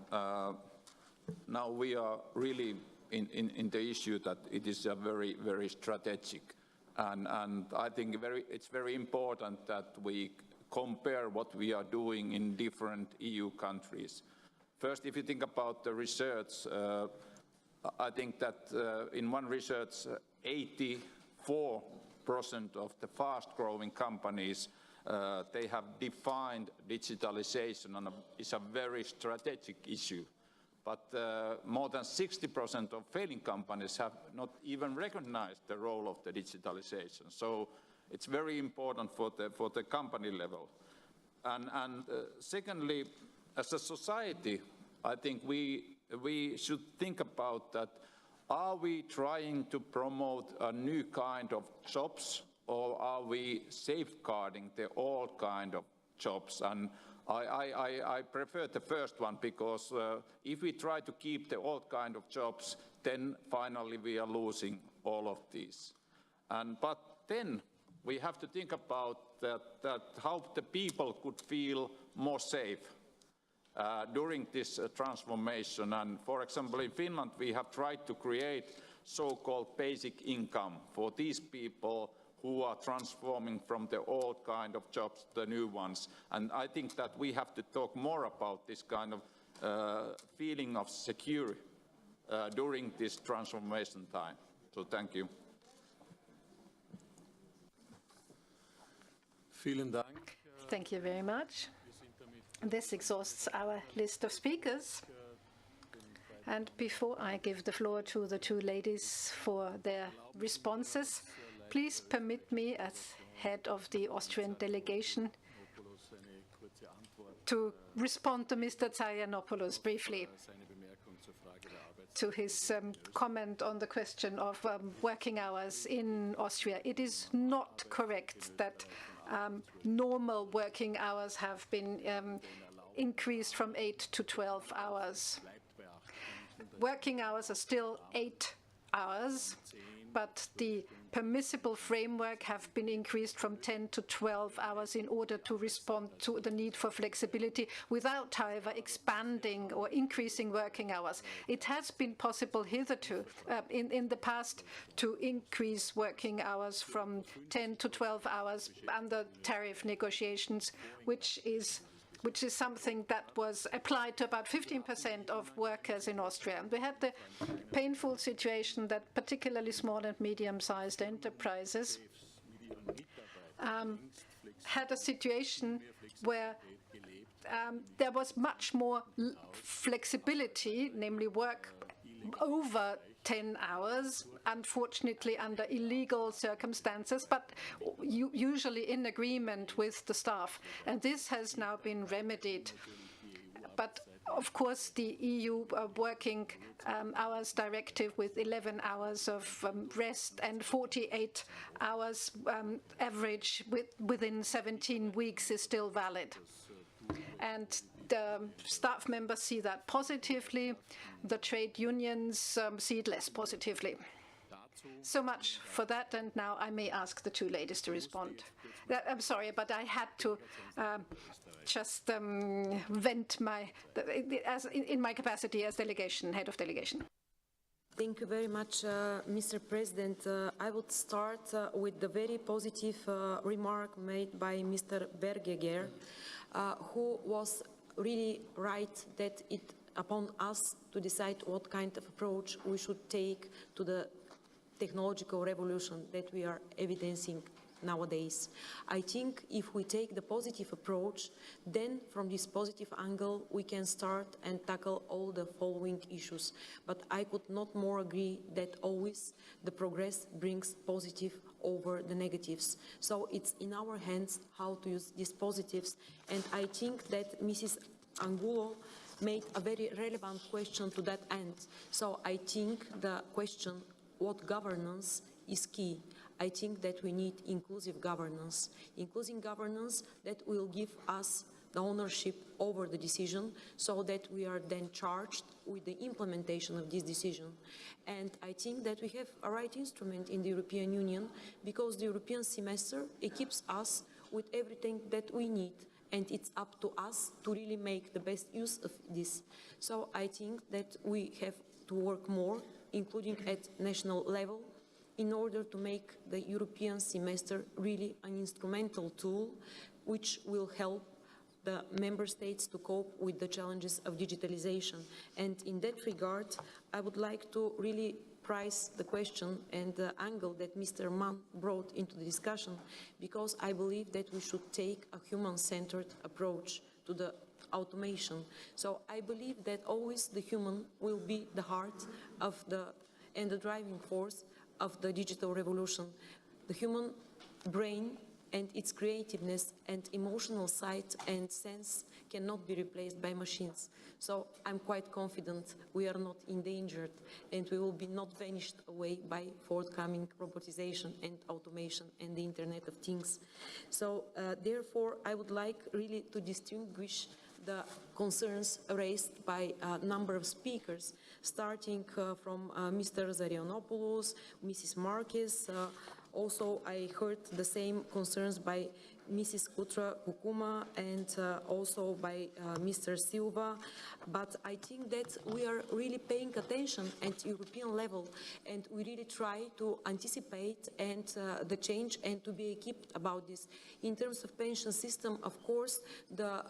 Now we are really in the issue that it is a very, very strategic. And I think it's very important that we compare what we are doing in different EU countries. First, if you think about the research, I think that in one research, 84% of the fast-growing companies, they have defined digitalization as a very strategic issue. But more than 60% of failing companies have not even recognized the role of the digitalization. So it's very important for the company level. And secondly, as a society, I think we should think about that. Are we trying to promote a new kind of jobs, or are we safeguarding the old kind of jobs? And I prefer the first one, because if we try to keep the old kind of jobs, then finally we are losing all of these. But then we have to think about that how the people could feel more safe during this transformation. And for example, in Finland, we have tried to create so-called basic income for these people who are transforming from the old kind of jobs to the new ones. And I think that we have to talk more about this kind of feeling of security during this transformation time. So thank you. Vielen Dank. Thank you very much. This exhausts our list of speakers. And before I give the floor to the two ladies for their responses, please permit me, as head of the Austrian delegation, to respond to Mr. Tsarianopoulos briefly. to his comment on the question of working hours in Austria. It is not correct that normal working hours have been increased from 8 to 12 hours. Working hours are still 8 hours, but the permissible framework have been increased from 10 to 12 hours in order to respond to the need for flexibility without, however, expanding or increasing working hours. It has been possible hitherto in the past to increase working hours from 10 to 12 hours under tariff negotiations, which is something that was applied to about 15% of workers in Austria. And we had the painful situation that particularly small and medium-sized enterprises had a situation where there was much more flexibility, namely work over 10 hours, unfortunately under illegal circumstances, but usually in agreement with the staff. And this has now been remedied. But of course, the EU working hours directive with 11 hours of rest and 48 hours average within 17 weeks is still valid. And the staff members see that positively. The trade unions see it less positively. So much for that, and now I may ask the two ladies to respond. I'm sorry, but I had to just vent in my capacity as head of delegation. Thank you very much, Mr. President. I would start with the very positive remark made by Mr. Bergeger, who was really right that it upon us to decide what kind of approach we should take to the technological revolution that we are evidencing nowadays. I think if we take the positive approach, then from this positive angle we can start and tackle all the following issues. But I could not more agree that always the progress brings positive over the negatives. So it's in our hands how to use these positives. And I think that Mrs. Angulo made a very relevant question to that end. So I think the question, what governance, is key. I think that we need inclusive governance. Inclusive governance that will give us the ownership over the decision so that we are then charged with the implementation of this decision. And I think that we have a right instrument in the European Union because the European semester equips us with everything that we need. And it's up to us to really make the best use of this. So I think that we have to work more, including at national level, in order to make the European semester really an instrumental tool which will help the member states to cope with the challenges of digitalization. And in that regard, I would like to really prize the question and the angle that Mr. Mann brought into the discussion, because I believe that we should take a human-centered approach to the automation. So I believe that always the human will be the heart of and the driving force of the digital revolution. The human brain and its creativeness and emotional side and sense cannot be replaced by machines. So I'm quite confident we are not endangered and we will be not vanished away by forthcoming robotization and automation and the Internet of Things. So therefore, I would like really to distinguish the concerns raised by a number of speakers, starting from Mr. Zarianopoulos, Mrs. Marquez. Also, I heard the same concerns by Mrs. Kutra-Kukuma and also by Mr. Silva. But I think that we are really paying attention at European level and we really try to anticipate and the change and to be equipped about this. In terms of pension system, of course, the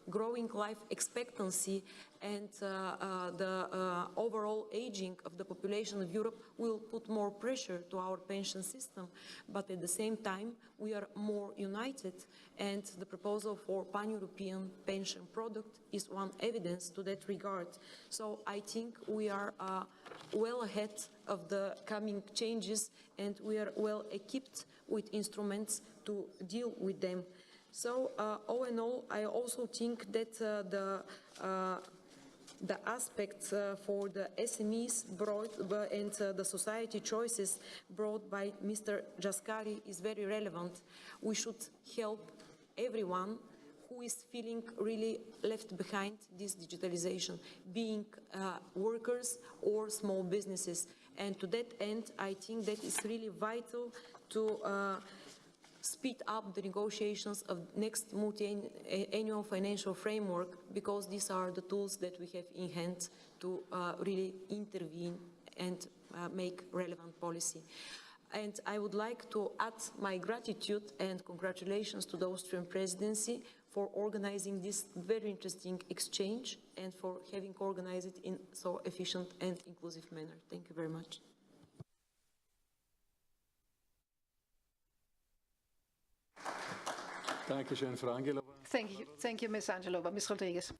growing life expectancy and the overall aging of the population of Europe will put more pressure to our pension system. But at the same time, we are more united, and the proposal for pan-European pension product is one evidence to that regard. So I think we are well ahead of the coming changes, and we are well equipped with instruments to deal with them. So all in all, I also think that the the aspects for the SMEs brought and the society choices brought by Mr. Jaskari is very relevant. We should help everyone who is feeling really left behind this digitalization, being workers or small businesses. And to that end, I think that it's really vital to speed up the negotiations of next multi-annual financial framework, because these are the tools that we have in hand to really intervene and make relevant policy. And I would like to add my gratitude and congratulations to the Austrian presidency for organizing this very interesting exchange and for having organized it in so efficient and inclusive manner. Thank you very much. Thank you, Ms. Angelova. Ms. Rodrigues.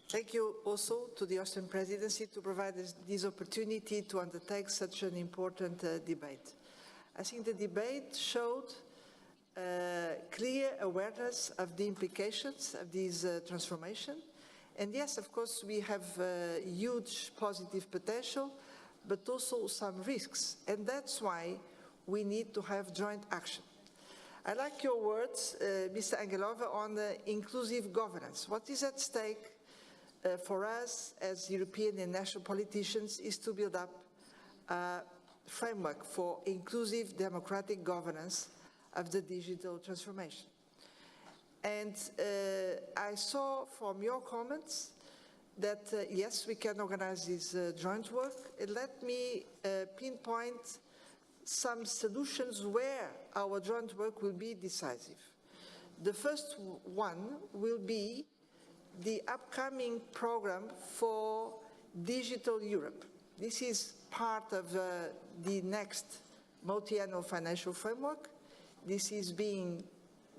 Thank you also to the Austrian presidency to provide us this opportunity to undertake such an important debate. I think the debate showed clear awareness of the implications of this transformation. And yes, of course, we have huge positive potential, but also some risks. And that's why we need to have joint action. I like your words, Mr. Angelova, on inclusive governance. What is at stake for us as European and national politicians is to build up a framework for inclusive democratic governance of the digital transformation. And I saw from your comments that, yes, we can organize this joint work. Let me pinpoint some solutions where our joint work will be decisive. The first one will be the upcoming program for Digital Europe. This is part of the next multi-annual financial framework. This is being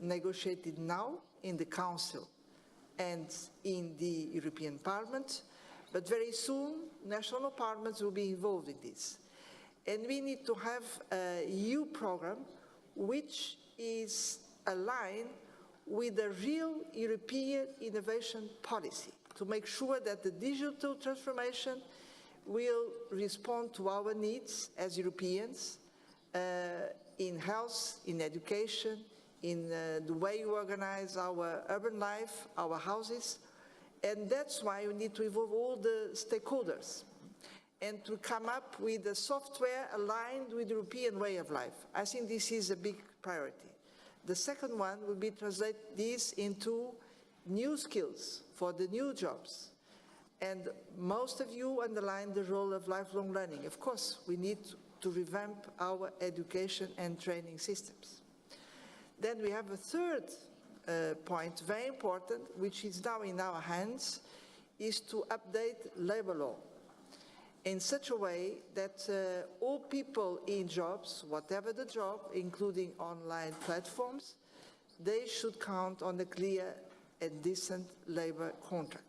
negotiated now in the Council and in the European Parliament, but very soon national parliaments will be involved in this. And we need to have a EU program which is aligned with a real European innovation policy to make sure that the digital transformation will respond to our needs as Europeans in health, in education, in the way we organize our urban life, our houses. And that's why we need to involve all the stakeholders and to come up with a software aligned with the European way of life. I think this is a big priority. The second one will be translate this into new skills for the new jobs. And most of you underline the role of lifelong learning. Of course, we need to revamp our education and training systems. Then we have a third point, very important, which is now in our hands, is to update labor law in such a way that all people in jobs, whatever the job, including online platforms, they should count on a clear and decent labor contract.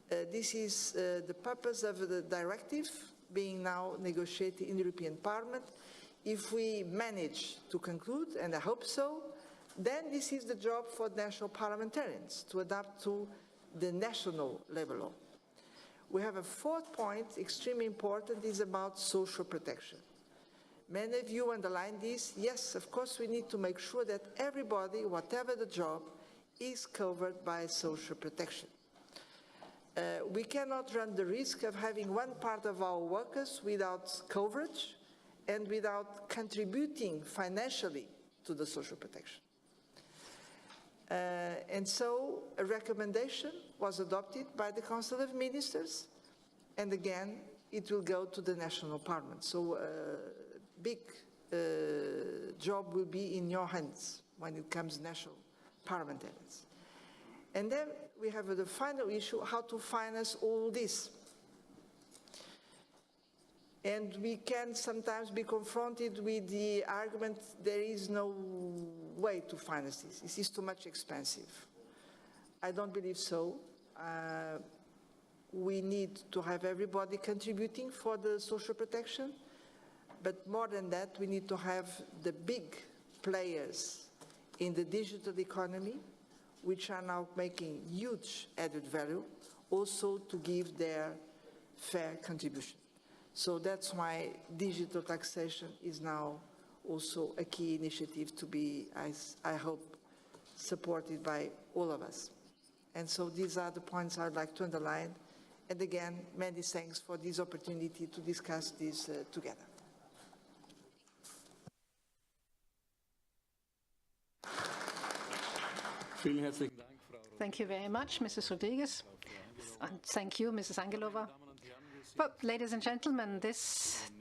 This is the purpose of the directive being now negotiated in the European Parliament. If we manage to conclude, and I hope so, then this is the job for national parliamentarians to adapt to the national labor law. We have a fourth point, extremely important, is about social protection. Many of you underline this. Yes, of course, we need to make sure that everybody, whatever the job, is covered by social protection. We cannot run the risk of having one part of our workers without coverage and without contributing financially to the social protection. And so a recommendation was adopted by the Council of Ministers, and again, it will go to the national parliament. So a big job will be in your hands when it comes to national parliamentarians. And then we have the final issue, how to finance all this. And we can sometimes be confronted with the argument there is no way to finance this. This is too much expensive. I don't believe so. We need to have everybody contributing for the social protection. But more than that, we need to have the big players in the digital economy which are now making huge added value, also to give their fair contribution. So that's why digital taxation is now also a key initiative to be, I hope, supported by all of us. And so these are the points I'd like to underline. And again, many thanks for this opportunity to discuss this together. Thank you very much, Mrs. Rodrigues. And thank you, Mrs. Angelova. Well, ladies and gentlemen, this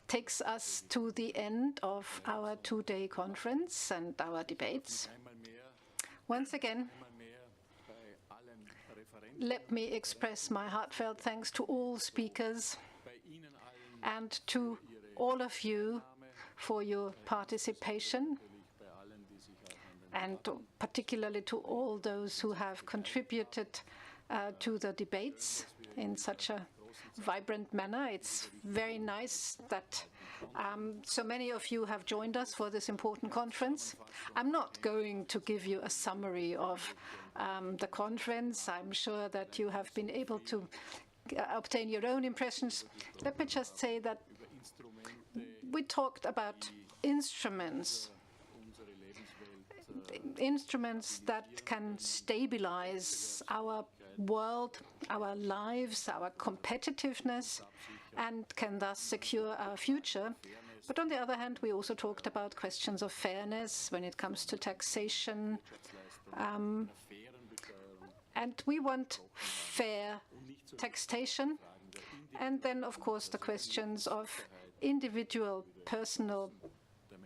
takes us to the end of our two-day conference and our debates. Once again, let me express my heartfelt thanks to all speakers and to all of you for your participation, and particularly to all those who have contributed to the debates in such a vibrant manner. It's very nice that so many of you have joined us for this important conference. I'm not going to give you a summary of the conference. I'm sure that you have been able to obtain your own impressions. Let me just say that we talked about instruments that can stabilize our world, our lives, our competitiveness, and can thus secure our future. But on the other hand, we also talked about questions of fairness when it comes to taxation. And we want fair taxation. And then, of course, the questions of individual personal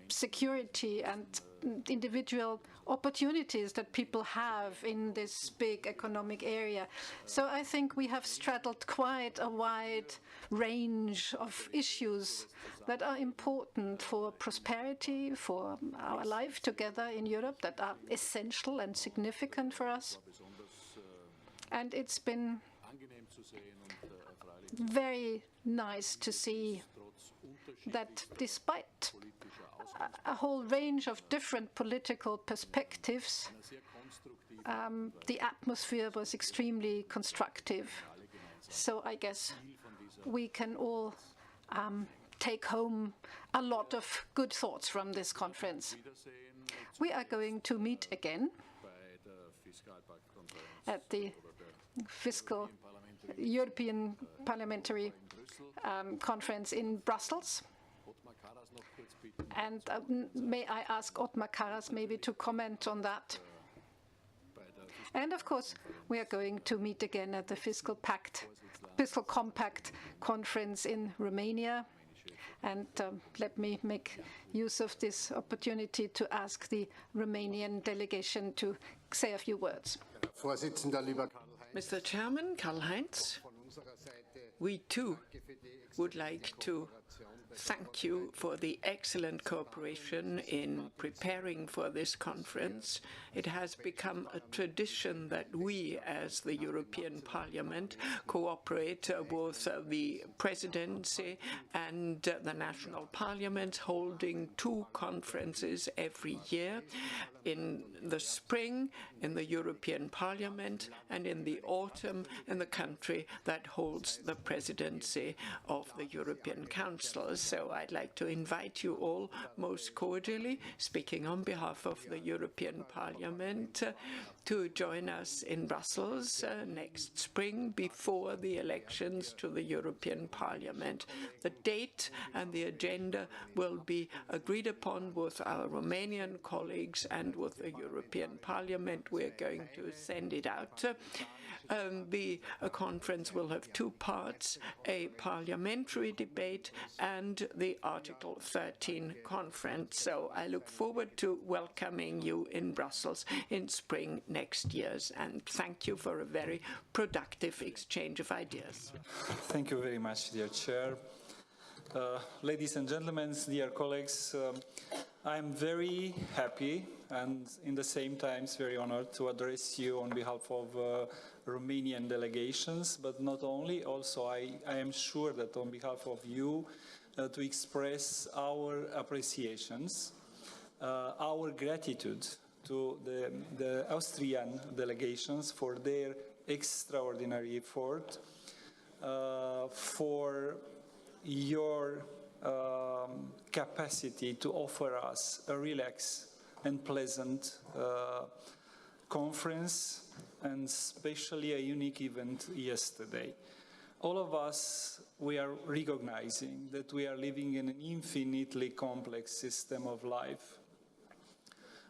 security and individual opportunities that people have in this big economic area. So I think we have straddled quite a wide range of issues that are important for prosperity, for our life together in Europe, that are essential and significant for us. And it's been very nice to see that despite a whole range of different political perspectives, the atmosphere was extremely constructive. So I guess we can all take home a lot of good thoughts from this conference. We are going to meet again at the Fiscal European Parliamentary Conference in Brussels. And may I ask Othmar Karas maybe to comment on that? And of course, we are going to meet again at the Fiscal Compact Conference in Romania. And let me make use of this opportunity to ask the Romanian delegation to say a few words. Mr. Chairman, Karlheinz, we too would like to thank you for the excellent cooperation in preparing for this conference. It has become a tradition that we, as the European Parliament, cooperate with the presidency and the national parliaments, holding two conferences every year. In the spring, in the European Parliament, and in the autumn, in the country that holds the presidency of the European Council. So I'd like to invite you all most cordially, speaking on behalf of the European Parliament, to join us in Brussels next spring before the elections to the European Parliament. The date and the agenda will be agreed upon with our Romanian colleagues and with the European Parliament. We're going to send it out. The conference will have two parts, a parliamentary debate and the Article 13 conference. So I look forward to welcoming you in Brussels in spring next year. And thank you for a very productive exchange of ideas. Thank you very much, dear Chair. Ladies and gentlemen, dear colleagues, I'm very happy and in the same time very honored to address you on behalf of Romanian delegations, but not only, also I am sure that on behalf of you to express our appreciations, our gratitude to the Austrian delegations for their extraordinary effort, for your capacity to offer us a relaxed and pleasant conference, and especially a unique event yesterday. All of us, we are recognizing that we are living in an infinitely complex system of life,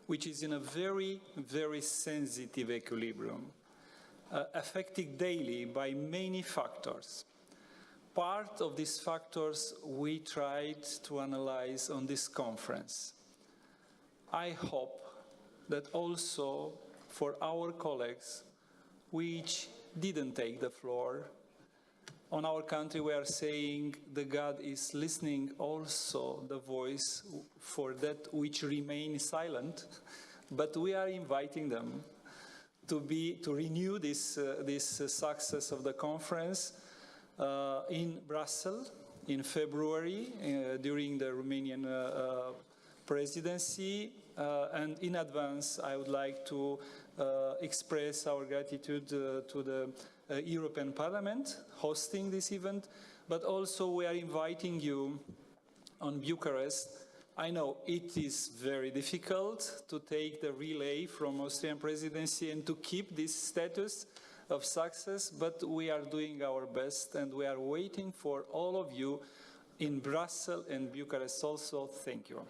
which is in a very, very sensitive equilibrium, affected daily by many factors. Part of these factors we tried to analyze on this conference. I hope that also for our colleagues which didn't take the floor, on our country we are saying that God is listening also the voice for that which remain silent, but we are inviting them to renew this success of the conference in Brussels in February during the Romanian presidency, and in advance I would like to express our gratitude to the European Parliament hosting this event, but also we are inviting you on Bucharest. I know it is very difficult to take the relay from Austrian presidency and to keep this status of success, but we are doing our best and we are waiting for all of you in Brussels and Bucharest also. Thank you.